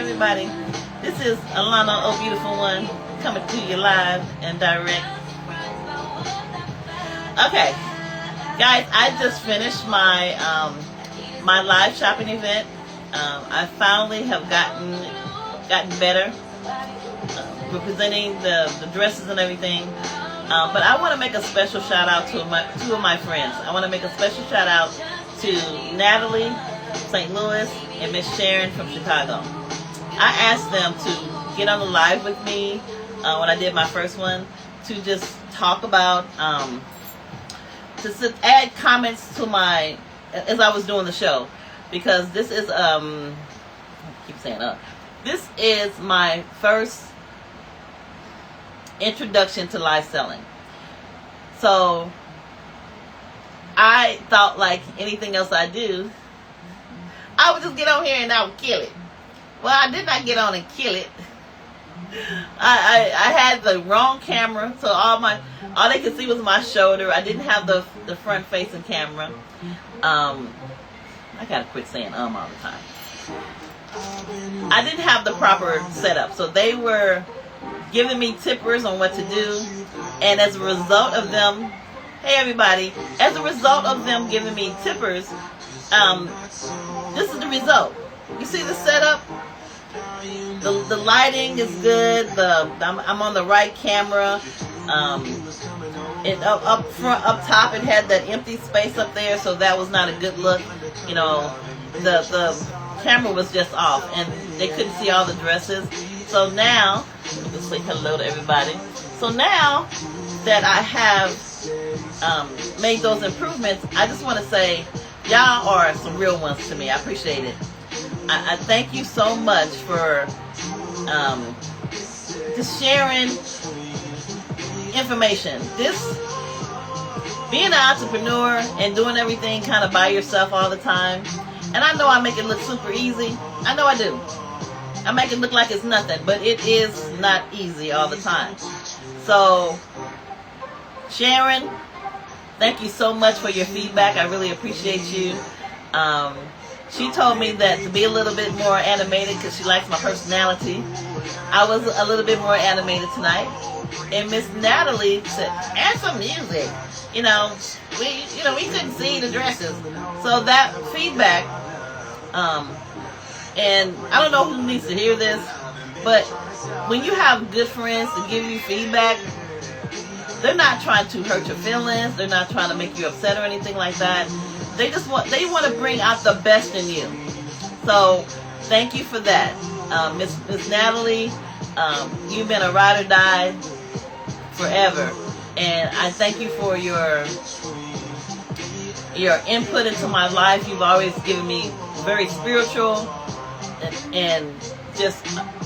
everybody. This is Allona, oh beautiful one, coming to you live and direct. Okay, guys, I just finished my my live shopping event. I finally have gotten better representing the dresses and everything. But I want to make a special shout out to two of my friends. I want to make a special shout out to Natalie, St. Louis, and Miss Sharon from Chicago. I asked them to get on the live with me when I did my first one to just talk about, to add comments to my, as I was doing the show, because this is, I keep saying this is my first introduction to live selling. So I thought, like anything else I do, I would just get on here and I would kill it. Well, I did not get on and kill it. I had the wrong camera, so all they could see was my shoulder. I didn't have the front facing camera. I gotta quit saying all the time. I didn't have the proper setup, so they were giving me tippers on what to do, and as a result of them, hey everybody, as a result of them giving me tippers, this is the result. You see the setup? The lighting is good. I'm on the right camera. Up front, up top, it had that empty space up there, so that was not a good look. You know, the camera was just off, and they couldn't see all the dresses. So now, let me just say hello to everybody. So now that I have made those improvements, I just want to say, y'all are some real ones to me. I appreciate it. I thank you so much for just sharing information. Being an entrepreneur and doing everything kind of by yourself all the time, and I know I make it look super easy. I know I do. I make it look like it's nothing, but it is not easy all the time. So, Sharon, thank you so much for your feedback. I really appreciate you. She told me that to be a little bit more animated because she likes my personality. I was a little bit more animated tonight. And Miss Natalie said, add some music. We couldn't see the dresses. So that feedback, and I don't know who needs to hear this, but when you have good friends to give you feedback, they're not trying to hurt your feelings. They're not trying to make you upset or anything like that. They want to bring out the best in you. So thank you for that. Miss Natalie, you've been a ride or die forever. And I thank you for your input into my life. You've always given me very spiritual and just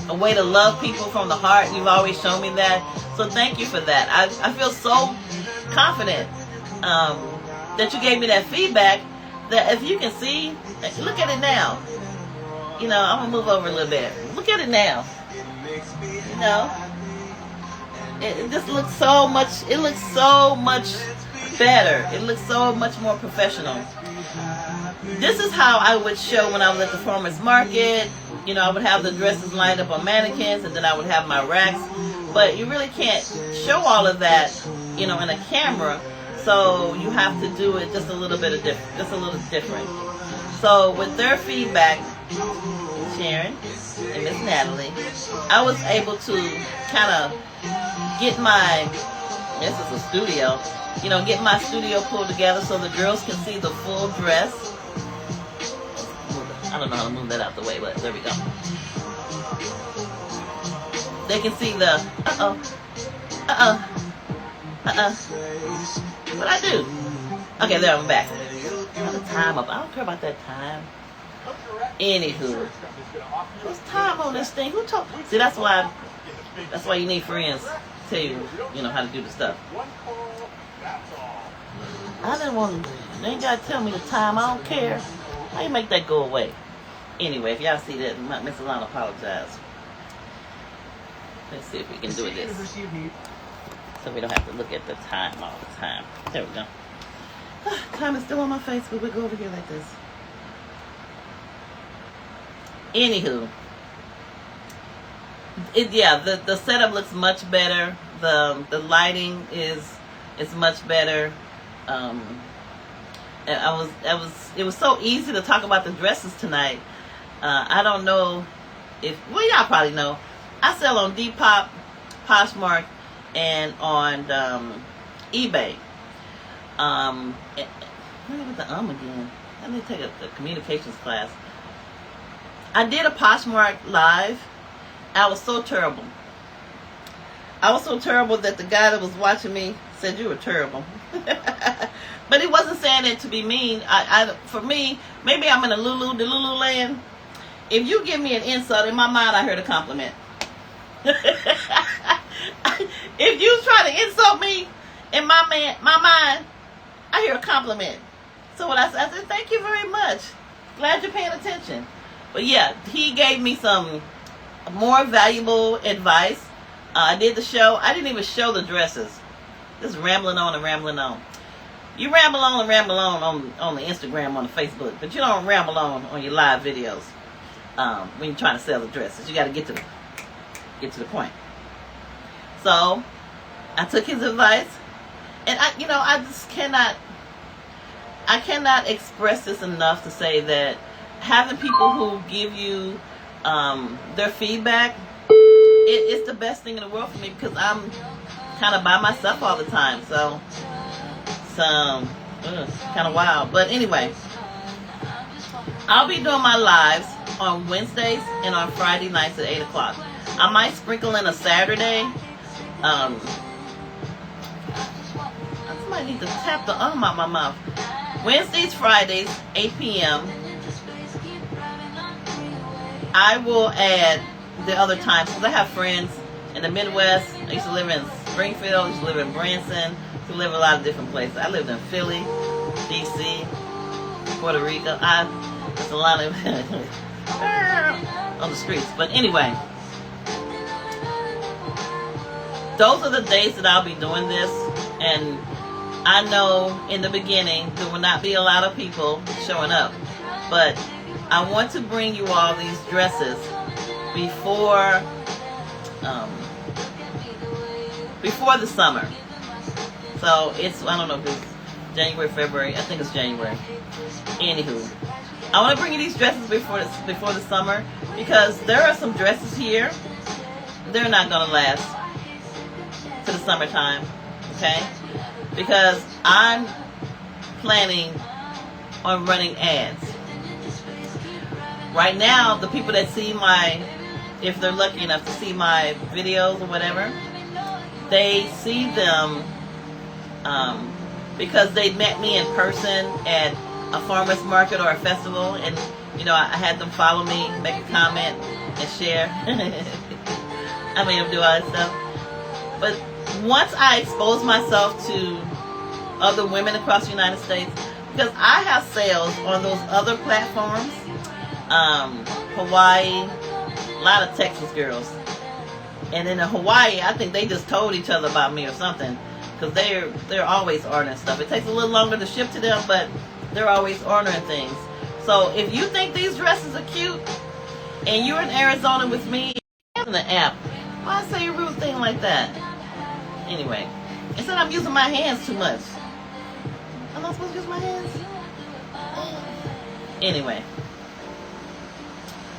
a way to love people from the heart. You've always shown me that. So thank you for that. I feel so confident that you gave me that feedback, that if you can see, look at it now. I'm going to move over a little bit. Look at it now. It just looks so much, it looks so much better. It looks so much more professional. This is how I would show when I was at the farmer's market. I would have the dresses lined up on mannequins, and then I would have my racks. But you really can't show all of that, in a camera. So you have to do it just a little bit different. So with their feedback, Sharon and Miss Natalie, I was able to kind of get this is a studio, get my studio pulled together so the girls can see the full dress. I don't know how to move that out the way, but there we go. They can see the, what I do? Okay, there, I'm back. The time up. I don't care about that time. Anywho, what's time on this thing? Who told? See, that's why you need friends to tell you, how to do the stuff. I didn't want to. They ain't gotta tell me the time. I don't care. How you make that go away? Anyway, if y'all see that, Miss Allona apologize. Let's see if we can do this, so we don't have to look at the time all the time. There we go. Time is still on my face, but we'll go over here like this. Anywho, Yeah, the setup looks much better. The lighting is much better. Um, it was so easy to talk about the dresses tonight. I don't know well, y'all probably know. I sell on Depop, Poshmark, and on eBay. Let me get the again. Let me take a communications class. I did a Poshmark live. I was so terrible. I was so terrible that the guy that was watching me said you were terrible. But he wasn't saying it to be mean. For me, maybe I'm in a Lulu land. If you give me an insult, in my mind, I heard a compliment. If you try to insult me, in my mind, I hear a compliment. So what I said, thank you very much. Glad you're paying attention. But yeah, he gave me some more valuable advice. I did the show. I didn't even show the dresses. Just rambling on and rambling on. You ramble on and ramble on the Instagram, on the Facebook, but you don't ramble on your live videos when you're trying to sell the dresses. You got to get to the point. So I took his advice, and I just cannot express this enough to say that having people who give you their feedback, it's the best thing in the world for me, because I'm kind of by myself all the time. So it's kind of wild. But anyway, I'll be doing my lives on Wednesdays and on Friday nights at 8 o'clock. I might sprinkle in a Saturday. I might need to tap the out my mouth. Wednesdays, Fridays, 8 p.m. I will add the other times, because I have friends in the Midwest. I used to live in Springfield, I used to live in Branson, I used to live in a lot of different places. I lived in Philly, D.C., Puerto Rico. There's a lot of on the streets. But anyway, those are the days that I'll be doing this. And I know in the beginning there will not be a lot of people showing up, but I want to bring you all these dresses before the summer. So I don't know if it's January, February. I think it's January. Anywho, I want to bring you these dresses before the summer, because there are some dresses here. They're not going to last to the summertime, okay? Because I'm planning on running ads. Right now, the people that see if they're lucky enough to see my videos or whatever, they see them because they met me in person at a farmer's market or a festival, and I had them follow me, make a comment, and share. I made them do all that stuff. But once I expose myself to other women across the United States, because I have sales on those other platforms, Hawaii, a lot of Texas girls. And in Hawaii, I think they just told each other about me or something, because they're always ordering stuff. It takes a little longer to ship to them, but they're always ordering things. So if you think these dresses are cute, and you're in Arizona with me, in the app, why say a rude thing like that? Anyway, it said I'm using my hands too much. I'm not supposed to use my hands? Anyway.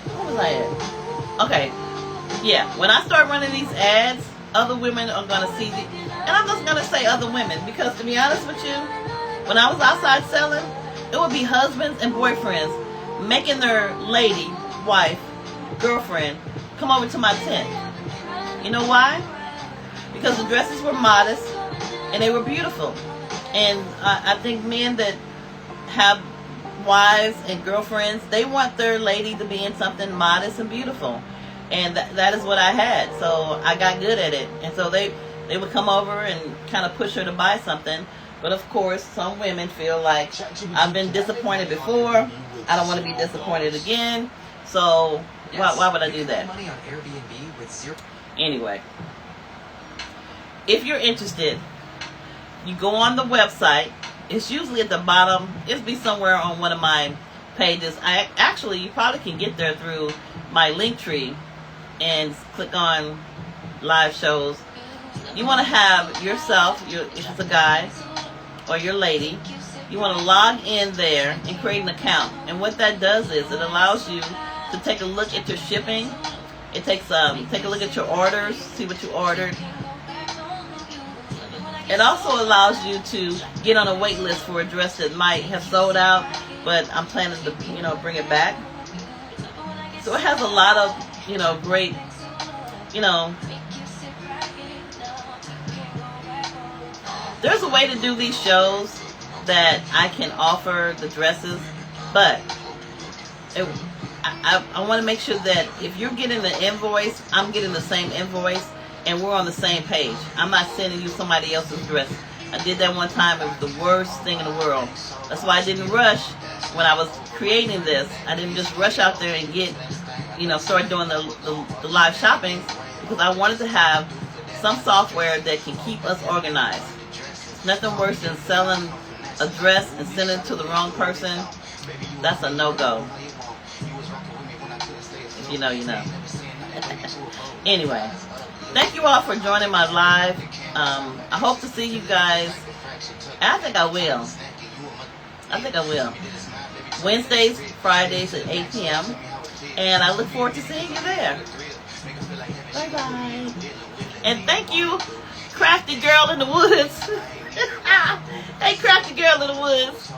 Where was I at? Okay. Yeah, when I start running these ads, other women are going to see and I'm just going to say other women, because to be honest with you, when I was outside selling, it would be husbands and boyfriends making their lady, wife, girlfriend come over to my tent. You know why? Because the dresses were modest and they were beautiful. And I think men that have wives and girlfriends, they want their lady to be in something modest and beautiful. And that is what I had. So I got good at it. And so they would come over and kind of push her to buy something. But of course, some women feel like, I've been disappointed before, I don't want to be disappointed again. So why would I do that? Anyway, if you're interested, you go on the website. It's usually at the bottom. It'll be somewhere on one of my pages. You probably can get there through my link tree and click on live shows. You want to have yourself, if it's a guy or your lady, you want to log in there and create an account. And what that does is it allows you to take a look at your shipping. It takes take a look at your orders, see what you ordered. It also allows you to get on a wait list for a dress that might have sold out, but I'm planning to, bring it back. So it has a lot of, great, there's a way to do these shows that I can offer the dresses, but I want to make sure that if you're getting the invoice, I'm getting the same invoice, and we're on the same page. I'm not sending you somebody else's dress. I did that one time. It was the worst thing in the world. That's why I didn't rush when I was creating this. I didn't just rush out there and get, start doing the live shopping, because I wanted to have some software that can keep us organized. It's nothing worse than selling a dress and sending it to the wrong person. That's a no-go. If you know, you know. Anyway, thank you all for joining my live. I hope to see you guys. I think I will. Wednesdays, Fridays at 8 p.m. And I look forward to seeing you there. Bye-bye. And thank you, Crafty Girl in the Woods. Hey, Crafty Girl in the Woods.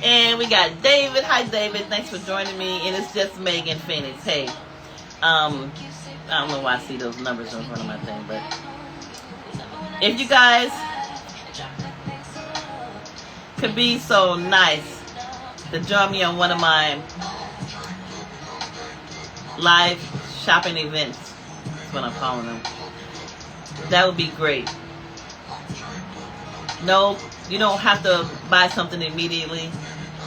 And we got David. Hi, David. Thanks for joining me. And it's just Megan Phoenix. Hey, I don't know why I see those numbers in front of my thing, but if you guys could be so nice to join me on one of my live shopping events, that's what I'm calling them, that would be great. No, you don't have to buy something immediately.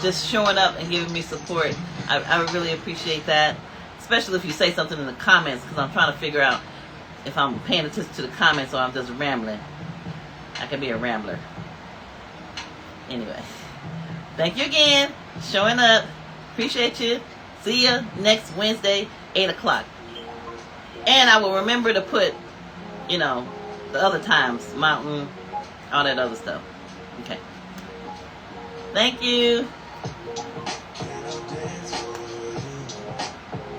Just showing up and giving me support, I would really appreciate that. Especially if you say something in the comments, because I'm trying to figure out if I'm paying attention to the comments or I'm just rambling. I can be a rambler. Anyway, thank you again for showing up. Appreciate you. See you next Wednesday, 8 o'clock. And I will remember to put, the other times, mountain, all that other stuff. Okay. Thank you.